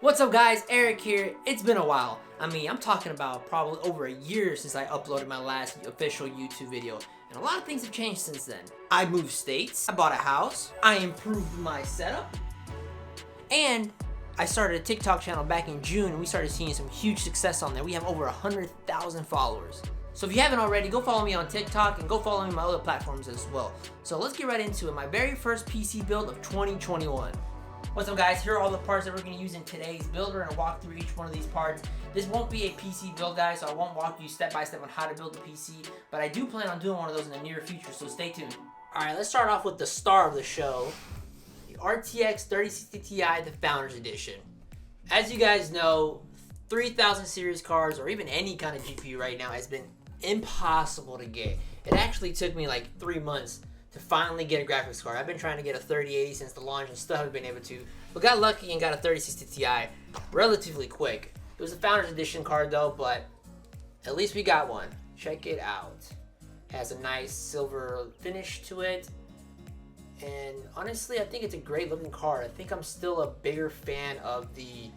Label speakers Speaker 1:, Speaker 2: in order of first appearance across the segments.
Speaker 1: What's up guys, Eric here. It's been a while. I'm talking about probably over a year since I uploaded my last official YouTube video. And a lot of things have changed since then. I moved states, I bought a house, I improved my setup, and I started a TikTok channel back in June and we started seeing some huge success on there. We have over 100,000 followers. So if you haven't already, go follow me on TikTok and go follow me on my other platforms as well. So let's get right into it. My very first PC build of 2021. What's up guys, here are all the parts that we're going to use in today's build. We're going to walk through each one of these parts. This won't be a PC build guys, so I won't walk you step by step on how to build a PC, but I do plan on doing one of those in the near future, so stay tuned. Alright, let's start off with the star of the show, the RTX 3060 Ti, the Founders Edition. As you guys know, 3000 series cards or even any kind of GPU right now has been impossible to get. It actually took me like 3 months to finally get a graphics card. I've been trying to get a 3080 since the launch and still haven't been able to, but got lucky and got a 3060 Ti relatively quick. It was a Founders Edition card though, but at least we got one. Check it out. It has a nice silver finish to it, and honestly I think it's a great looking card. I think I'm still a bigger fan of the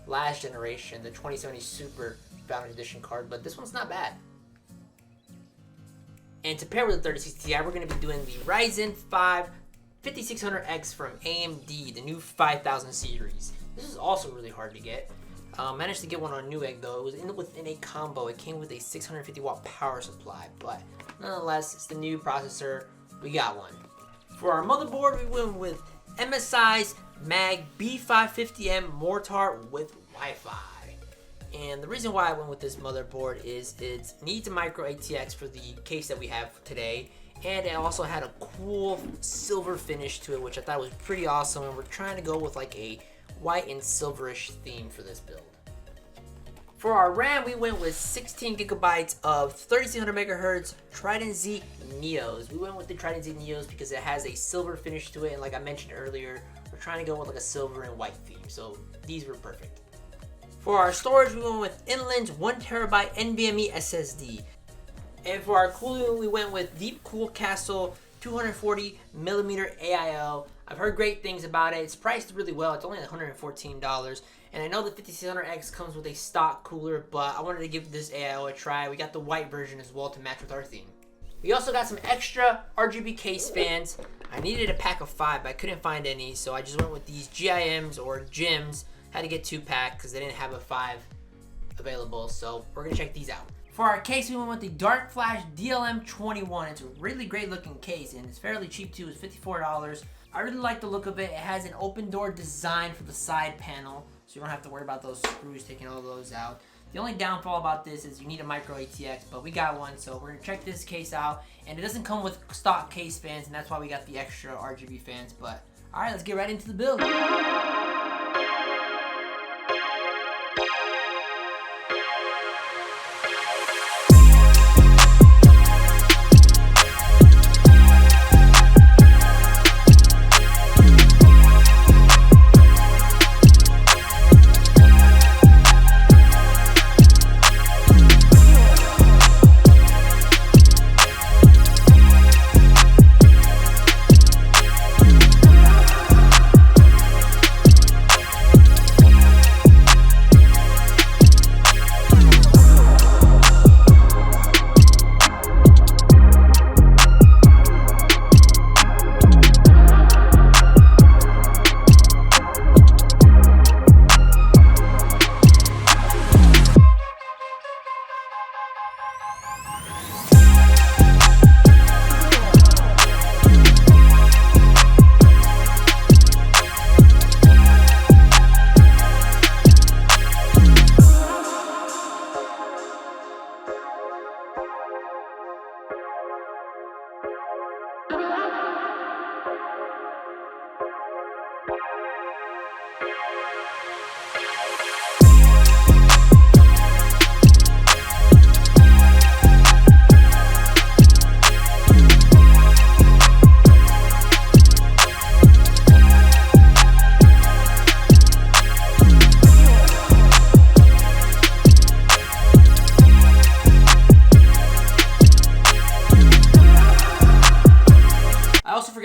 Speaker 1: last generation, the 2070 Super Founders Edition card, but this one's not bad. And to pair with the 3060 Ti, we're going to be doing the Ryzen 5 5600X from AMD, the new 5000 series. This is also really hard to get. Managed to get one on Newegg though. It was within a combo. It came with a 650 watt power supply, but nonetheless, it's the new processor. We got one. For our motherboard, we went with MSI's Mag B550M Mortar with Wi-Fi. And the reason why I went with this motherboard is it needs a micro ATX for the case that we have today, and it also had a cool silver finish to it, which I thought was pretty awesome, and we're trying to go with like a white and silverish theme for this build. For our RAM, we went with 16 gigabytes of 3600 megahertz Trident Z Neos. We went with the Trident Z Neos because it has a silver finish to it, and like I mentioned earlier, we're trying to go with like a silver and white theme, so these were perfect. For our storage, we went with Inland's 1TB NVMe SSD. And for our cooling, we went with Deep Cool Castle 240mm AIO. I've heard great things about it. It's priced really well. It's only $114. And I know the 5600X comes with a stock cooler, but I wanted to give this AIO a try. We got the white version as well to match with our theme. We also got some extra RGB case fans. I needed a pack of 5, but I couldn't find any, so I just went with these GIMs or GIMs. Had to get 2-pack because they didn't have a 5 available, so we're gonna check these out. For our case, we went with the Dark Flash DLM21. It's a really great looking case and it's fairly cheap too. It's $54. I really like the look of it. It has an open door design for the side panel, so you don't have to worry about those screws taking all those out. The only downfall about this is you need a micro ATX, but we got one, so we're gonna check this case out. And it doesn't come with stock case fans, and that's why we got the extra RGB fans. But all right, let's get right into the build.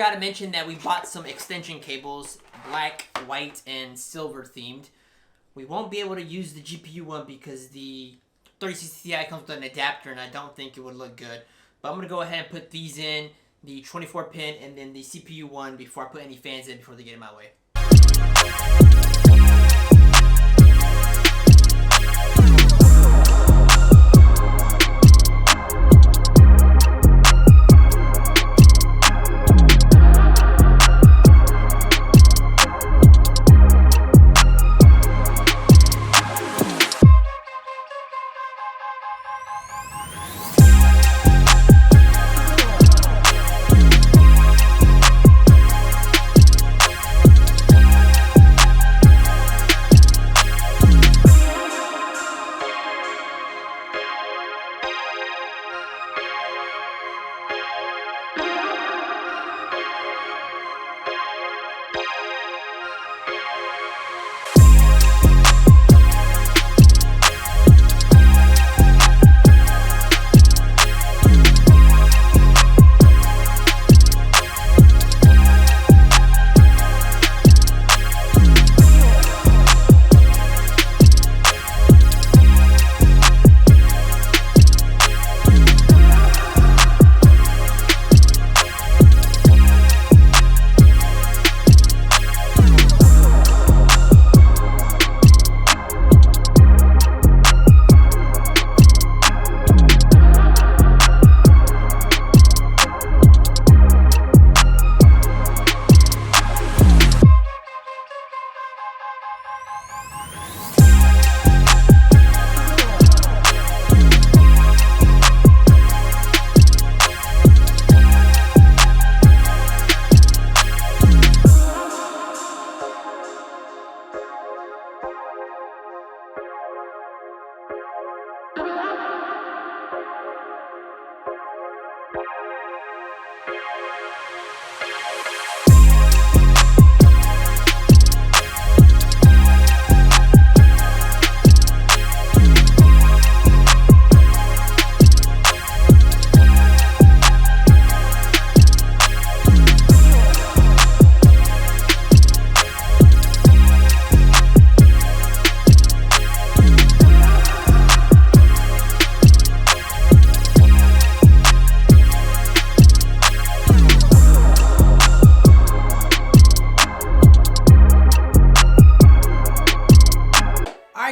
Speaker 1: forgot to mention that we bought some extension cables, black, white, and silver themed. We won't be able to use the GPU one because the 3060 Ti comes with an adapter, and I don't think it would look good. But I'm going to go ahead and put these in, the 24 pin and then the CPU one, before I put any fans in before they get in my way.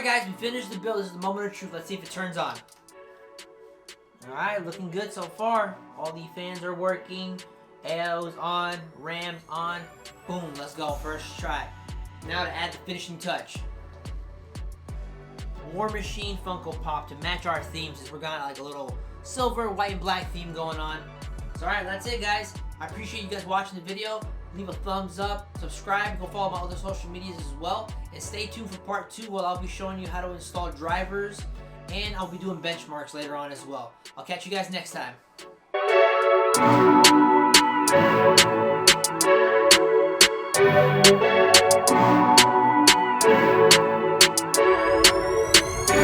Speaker 1: Guys, we finished the build. This is the moment of truth. Let's see if it turns on. Alright, looking good so far. All the fans are working. AO's on. RAM on. Boom, let's go. First try. Now to add the finishing touch. War Machine Funko Pop to match our theme, since we're got like a little silver, white, and black theme going on. So alright, that's it guys. I appreciate you guys watching the video. Leave a thumbs up, subscribe, go follow my other social medias as well, and stay tuned for part 2 where I'll be showing you how to install drivers, and I'll be doing benchmarks later on as well. I'll catch you guys next time.